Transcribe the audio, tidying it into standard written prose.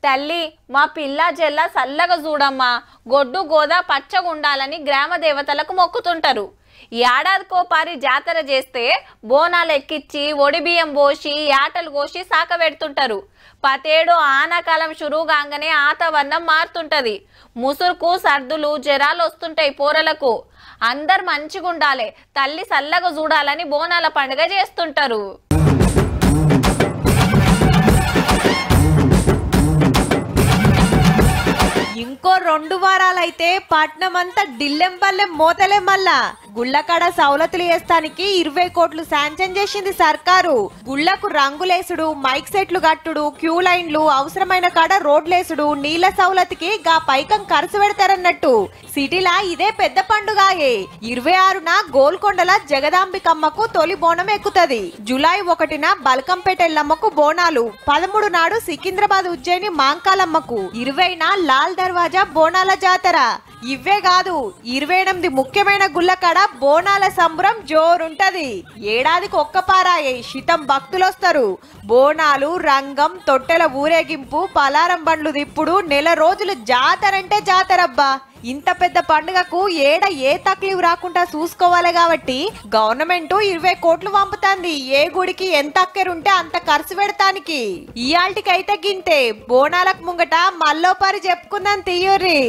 తల్లి మా పిల్ల జల్ల సల్లగా చూడమ్మా, గొడ్డు గోదా పచ్చగుండాలని గ్రామ దేవతలకు మొక్కుతుంటారు. ఏడాదికో పారి జాతర చేస్తే బోనాలు ఎక్కిచ్చి ఒడిబియ్యం పోసి యాటలు కోసి సాక పెడుతుంటారు. పతేడు ఆనాకాలం షురుగాగానే ఆతవర్ణం మారుతుంటది. ముసురుకు సర్దులు జరాలు వస్తుంటాయి పోరలకు. అందరు మంచిగుండాలి, తల్లి సల్లగా చూడాలని బోనాల పండుగ చేస్తుంటారు. ఇంకో 2 వారాలైతే పట్నం అంతా డిల్లెం పల్లెం మోతలే. మళ్ళా గుళ్ళకాడ సౌలతులు వేస్తానికి 20 కోట్లు శాంక్షన్ చేసింది సర్కారు. గుళ్లకు రంగులేసుడు, మైక్ సెట్లు కట్టుడు, క్యూ లైన్లు, అవసరమైన కాడ రోడ్లేసుడు, నీళ్ల సౌలతికి గా పైకం ఖర్చు పెడతారన్నట్టు. సిటీలా ఇదే పెద్ద పండుగాయే. 26న గోల్కొండల జగదాంబికమ్మకు తొలి బోనం ఎక్కుతది. జూలై 1న బల్కంపేట ఎల్లమ్మకు బోనాలు, 13 నాడు సికింద్రాబాద్ ఉజ్జయిని మాంకాలమ్మకు, 20న లాల్ దర్వాజా బోనాల జాతర. ఇవే కాదు 28 ముఖ్యమైన గుళ్ళకాడ బోనాల సంబరం జోరుంటది. ఏడాదికి ఒక్కపారాయే శితం భక్తులొస్తారు. బోనాలు, రంగం, తొట్టెల ఊరేగింపు, పలారం బండ్లు దిప్పుడు, నెల రోజులు జాతరంటే జాతరబ్బా. ఇంత పెద్ద పండుగకు ఏడ ఏ తక్లీఫ్ రాకుండా చూసుకోవాలి కాబట్టి గవర్నమెంట్ 20 కోట్లు పంపుతాంది. ఏ గుడికి ఎంత అక్కరుంటే అంత ఖర్చు పెడతానికి. ఇయాల్టికైతే గింతే. బోనాలకు ముంగట మల్లోపారి చెప్పుకుందాం తీయుర్రి.